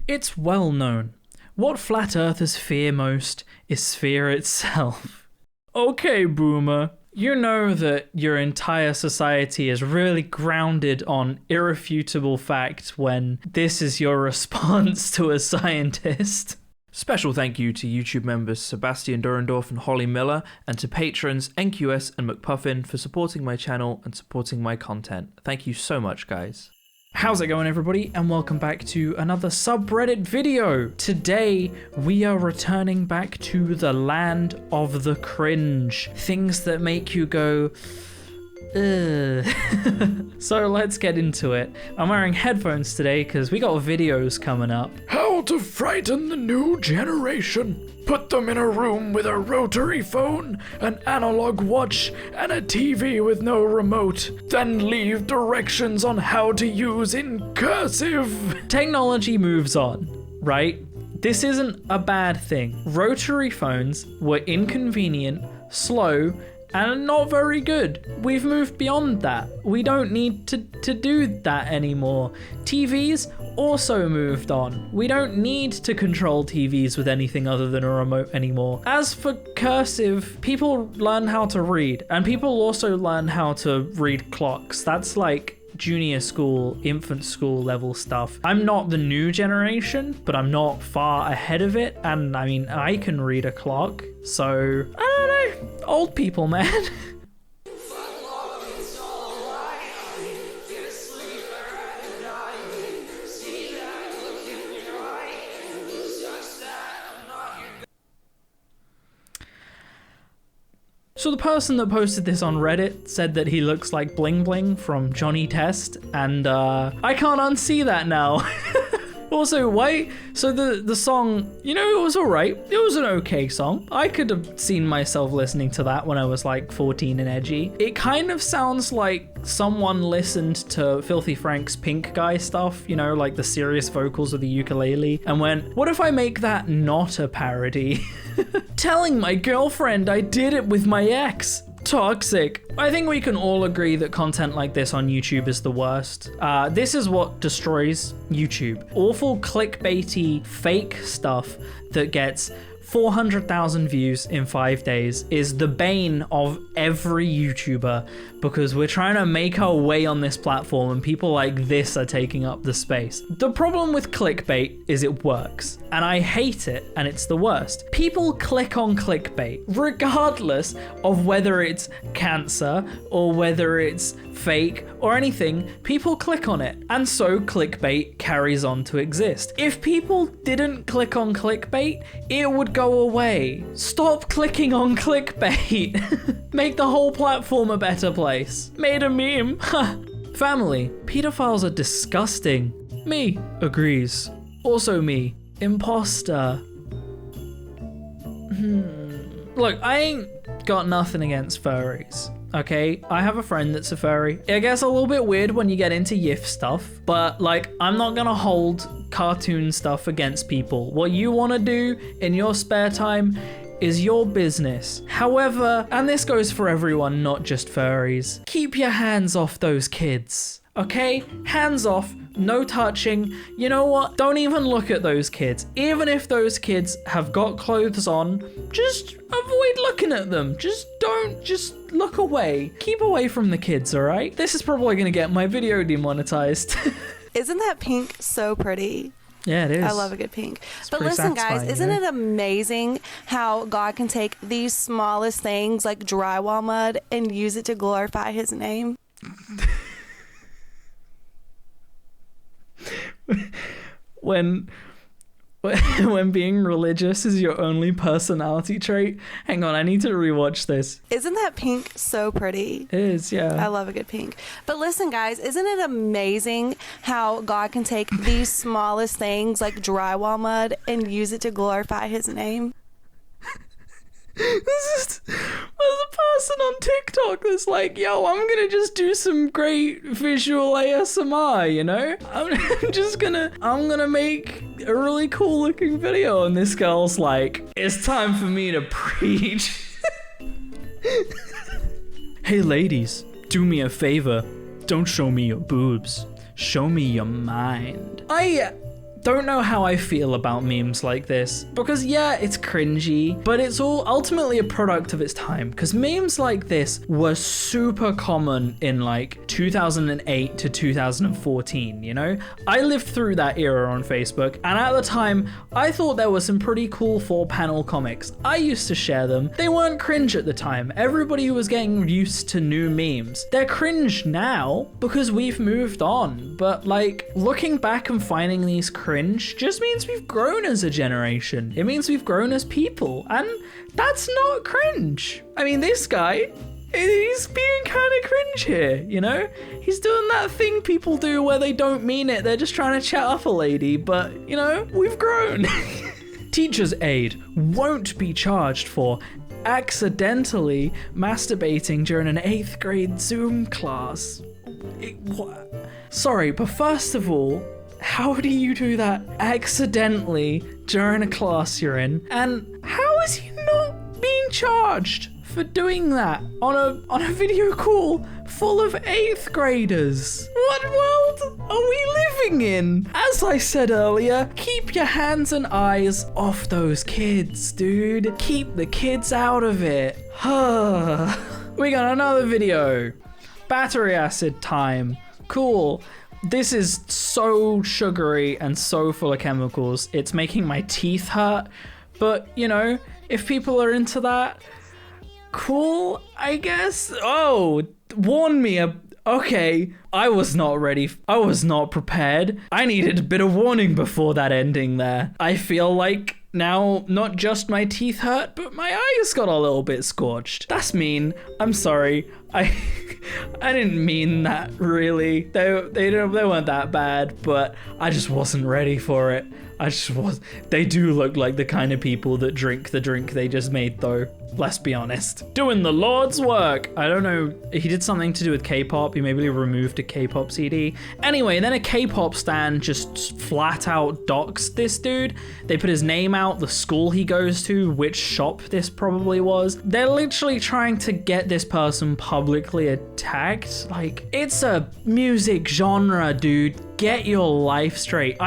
It's well known. What flat earthers fear most is fear itself. Okay, boomer. You know that your entire society is really grounded on irrefutable fact when this is your response to a scientist. Special thank you to YouTube members Sebastian Durendorf and Holly Miller, and to patrons NQS and McPuffin for supporting my channel and supporting my content. Thank you so much, guys. How's it going, everybody, and welcome back to another subreddit video. Today we are returning back to the land of the cringe. Things that make you go, ugh. So let's get into it. I'm wearing headphones today because we got videos coming up. How to frighten the new generation. Put them in a room with a rotary phone, an analog watch, and a TV with no remote. Then leave directions on how to use in cursive. Technology moves on, right? This isn't a bad thing. Rotary phones were inconvenient, slow, and not very good. We've moved beyond that. We don't need to do that anymore. TVs also moved on. We don't need to control TVs with anything other than a remote anymore. As for cursive, people learn how to read, and people also learn how to read clocks. That's like junior school, infant school level stuff. I'm not the new generation, but I'm not far ahead of it, and I mean, I can read a clock, so I don't know. Old people, man. So the person that posted this on Reddit said that he looks like Bling Bling from Johnny Test, and I can't unsee that now. Also, why? So the song, you know, it was alright. It was an okay song. I could have seen myself listening to that when I was like 14 and edgy. It kind of sounds like someone listened to Filthy Frank's Pink Guy stuff, you know, like the serious vocals of the ukulele, and went, what if I make that not a parody? Telling my girlfriend I did it with my ex. Toxic. I think we can all agree that content like this on YouTube is the worst. This is what destroys YouTube. Awful clickbaity fake stuff that gets 400,000 views in 5 days is the bane of every YouTuber, because we're trying to make our way on this platform and people like this are taking up the space. The problem with clickbait is it works, and I hate it, and it's the worst. People click on clickbait regardless of whether it's cancer or whether it's fake or anything. People click on it, and so clickbait carries on to exist. If people didn't click on clickbait, it would go away. Stop clicking on clickbait. Make the whole platform a better place. Made a meme. Family. Pedophiles are disgusting. Me agrees. Also me. Imposter. Look, I ain't got nothing against furries. Okay, I have a friend that's a furry. It gets a little bit weird when you get into yiff stuff, but like, I'm not gonna hold cartoon stuff against people. What you wanna do in your spare time is your business. However, and this goes for everyone, not just furries, keep your hands off those kids, okay? Hands off, no touching. You know what? Don't even look at those kids. Even if those kids have got clothes on, just avoid looking at them. Just look away. Keep away from the kids, all right? This is probably gonna get my video demonetized. Isn't that pink so pretty? Yeah, it is. I love a good pink. It's but pretty listen, guys, satisfying, isn't you know? it amazing how God can take these smallest things like drywall mud and use it to glorify his name? When being religious is your only personality trait. Hang on, I need to rewatch this. Isn't that pink so pretty? It is, yeah. I love a good pink. But listen, guys, isn't it amazing how God can take these smallest things like drywall mud and use it to glorify his name? There's a person on TikTok that's like, yo, I'm gonna just do some great visual ASMR, you know? I'm gonna make a really cool looking video, and this girl's like, it's time for me to preach. Hey ladies, do me a favor. Don't show me your boobs. Show me your mind. I don't know how I feel about memes like this, because yeah, it's cringy, but it's all ultimately a product of its time, because memes like this were super common in like 2008 to 2014, you know? I lived through that era on Facebook, and at the time, I thought there were some pretty cool 4-panel comics. I used to share them. They weren't cringe at the time. Everybody was getting used to new memes. They're cringe now because we've moved on, but like looking back and finding these cringe just means we've grown as a generation. It means we've grown as people, and that's not cringe. I mean, this guy, he's being kind of cringe here, you know? He's doing that thing people do where they don't mean it. They're just trying to chat up a lady, but, you know, we've grown. Teacher's aide won't be charged for accidentally masturbating during an 8th grade Zoom class. Sorry, but first of all, how do you do that accidentally during a class you're in? And how is he not being charged for doing that on a video call full of 8th graders? What world are we living in? As I said earlier, keep your hands and eyes off those kids, dude. Keep the kids out of it. We got another video. Battery acid time. Cool. This is so sugary and so full of chemicals. It's making my teeth hurt. But, you know, if people are into that, cool, I guess. Oh, warn me. Okay, I was not ready. I was not prepared. I needed a bit of warning before that ending there. I feel like now not just my teeth hurt, but my eyes got a little bit scorched. That's mean. I'm sorry. I didn't mean that, really. They weren't that bad, but I just wasn't ready for it. They do look like the kind of people that drink the drink they just made, though. Let's be honest. Doing the Lord's work. I don't know. He did something to do with K-pop. He maybe removed a K-pop CD. Anyway, then a K-pop stan just flat out doxed this dude. They put his name out, the school he goes to, which shop this probably was. They're literally trying to get this person publicly attacked. Like, it's a music genre, dude. Get your life straight.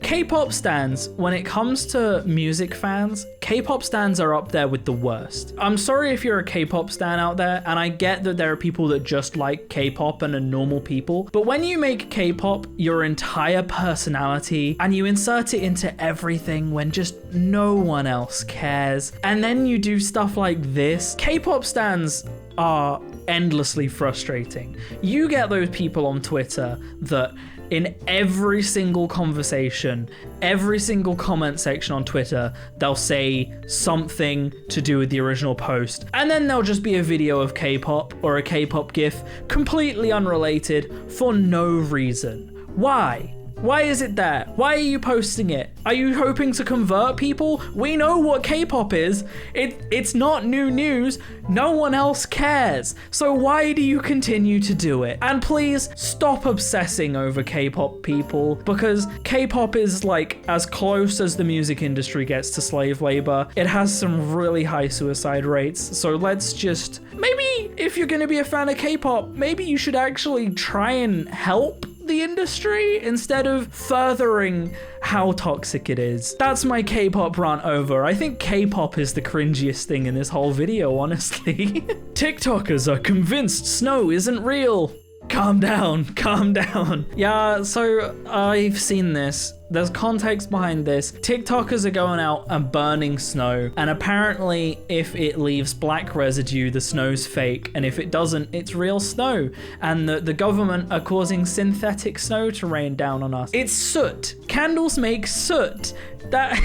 K-pop stans, when it comes to music fans, K-pop stans are up there with the worst. I'm sorry if you're a K-pop stan out there, and I get that there are people that just like K-pop and are normal people, but when you make K-pop your entire personality and you insert it into everything when just no one else cares, and then you do stuff like this, K-pop stans are endlessly frustrating. You get those people on Twitter that in every single conversation, every single comment section on Twitter, they'll say something to do with the original post. And then there'll just be a video of K-pop or a K-pop GIF, completely unrelated, for no reason. Why? Why is it there? Why are you posting it? Are you hoping to convert people? We know what K-pop is. It's not new news. No one else cares. So why do you continue to do it? And please stop obsessing over K-pop, people, because K-pop is like as close as the music industry gets to slave labor. It has some really high suicide rates. So let's just, maybe if you're gonna be a fan of K-pop, maybe you should actually try and help the industry instead of furthering how toxic it is. That's my K-pop rant over. I think K-pop is the cringiest thing in this whole video, honestly. TikTokers are convinced snow isn't real. Calm down, calm down. Yeah, so I've seen this. There's context behind this. TikTokers are going out and burning snow, and apparently if it leaves black residue, the snow's fake, and if it doesn't, it's real snow. And the government are causing synthetic snow to rain down on us. It's soot. Candles make soot. That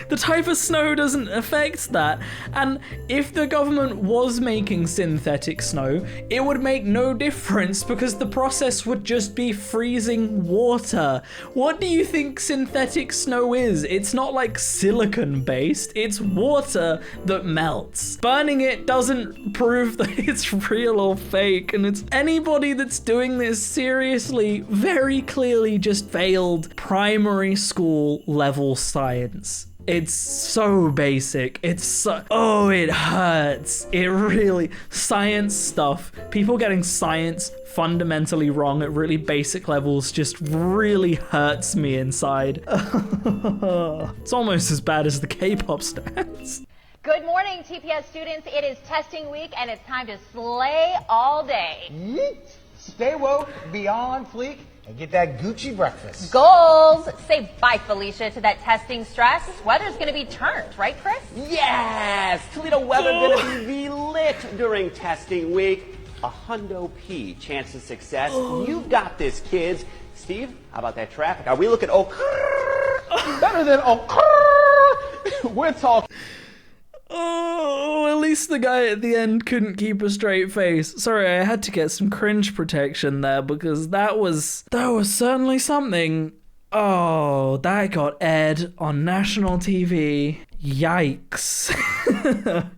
the type of snow doesn't affect that. And if the government was making synthetic snow, it would make no difference because the process would just be freezing water. What do you think synthetic snow is? It's not like silicon based, it's water that melts. Burning it doesn't prove that it's real or fake, and it's anybody that's doing this seriously very clearly just failed primary school level science. It's so basic. It's so, oh, it hurts. It really, science stuff. People getting science fundamentally wrong at really basic levels just really hurts me inside. It's almost as bad as the K-pop stance. Good morning, TPS students. It is testing week, and it's time to slay all day. Yeet. Stay woke, be on fleek, and get that Gucci breakfast. Goals. Say bye, Felicia, to that testing stress. Weather's going to be turned, right, Chris? Yes! Toledo weather gonna be lit during testing week. A hundo P chance of success. You got this, kids. Steve, how about that traffic? Are we looking Better than we're talking. Oh, at least the guy at the end couldn't keep a straight face. Sorry, I had to get some cringe protection there because that was certainly something. Oh, that got aired on national TV. Yikes.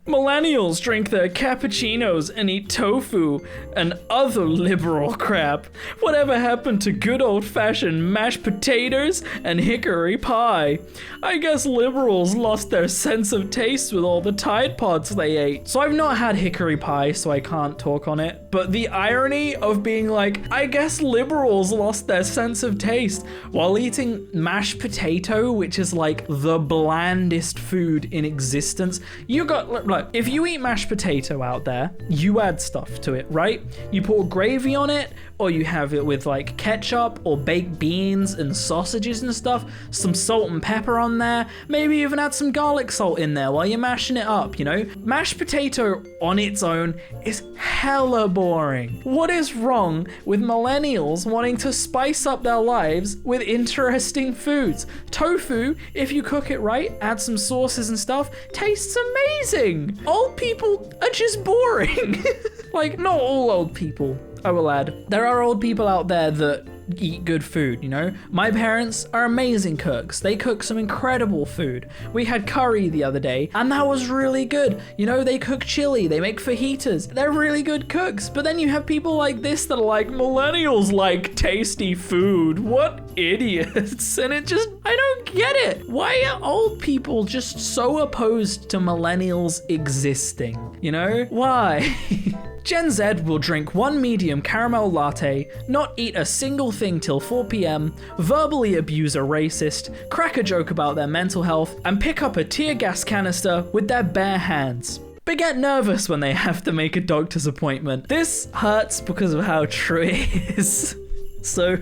Millennials drink their cappuccinos and eat tofu and other liberal crap. Whatever happened to good old-fashioned mashed potatoes and hickory pie? I guess liberals lost their sense of taste with all the Tide Pods they ate. So I've not had hickory pie, so I can't talk on it. But the irony of being like, I guess liberals lost their sense of taste while eating mashed potato, which is like the blandest food in existence. You got, like, if you eat mashed potato out there, you add stuff to it, right? You pour gravy on it, or you have it with like ketchup or baked beans and sausages and stuff, some salt and pepper on there, maybe even add some garlic salt in there while you're mashing it up, you know? Mashed potato on its own is hella boring. What is wrong with millennials wanting to spice up their lives with interesting foods? Tofu, if you cook it right, add some sauces and stuff, tastes amazing. Old people are just boring. Like, not all old people, I will add. There are old people out there that eat good food, you know? My parents are amazing cooks. They cook some incredible food. We had curry the other day, and that was really good. You know, they cook chili, they make fajitas. They're really good cooks. But then you have people like this that are like, millennials like tasty food. What idiots. And it just, I don't get it. Why are old people just so opposed to millennials existing? You know? Why? Gen Z will drink one medium caramel latte, not eat a single thing till 4 p.m, verbally abuse a racist, crack a joke about their mental health, and pick up a tear gas canister with their bare hands. But get nervous when they have to make a doctor's appointment. This hurts because of how true it is. So,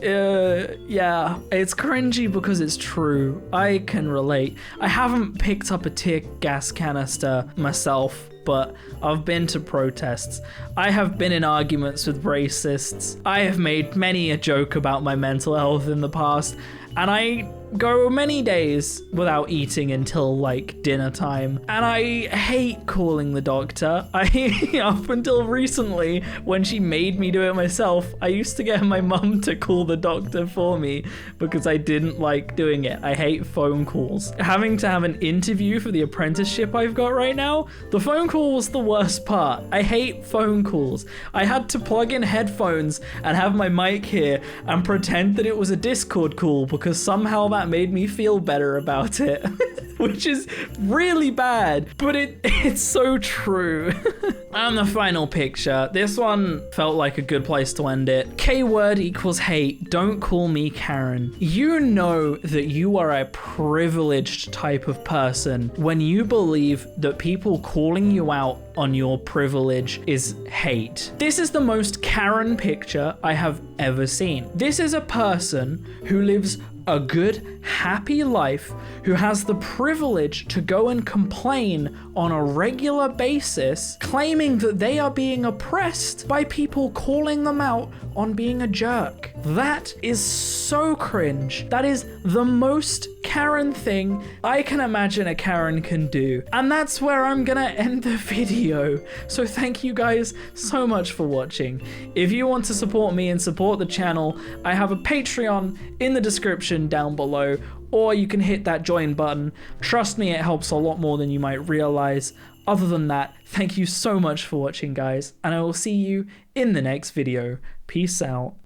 yeah, it's cringy because it's true. I can relate. I haven't picked up a tear gas canister myself, but I've been to protests. I have been in arguments with racists. I have made many a joke about my mental health in the past, and I go many days without eating until like dinner time. And I hate calling the doctor. Up until recently, when she made me do it myself, I used to get my mum to call the doctor for me because I didn't like doing it. I hate phone calls. Having to have an interview for the apprenticeship I've got right now, the phone call was the worst part. I hate phone calls. I had to plug in headphones and have my mic here and pretend that it was a Discord call because somehow that made me feel better about it. Which is really bad, but it's so true. And the final picture. This one felt like a good place to end it. K-word equals hate. Don't call me Karen. You know that you are a privileged type of person when you believe that people calling you out on your privilege is hate. This is the most Karen picture I have ever seen. This is a person who lives a good, happy life, who has the privilege to go and complain on a regular basis, claiming that they are being oppressed by people calling them out on being a jerk. That is so cringe. That is the most Karen thing I can imagine a Karen can do. And that's where I'm gonna end the video. So thank you guys so much for watching. If you want to support me and support the channel, I have a Patreon in the description down below, or you can hit that join button. Trust me, it helps a lot more than you might realize. Other than that, thank you so much for watching, guys, and I will see you in the next video. Peace out.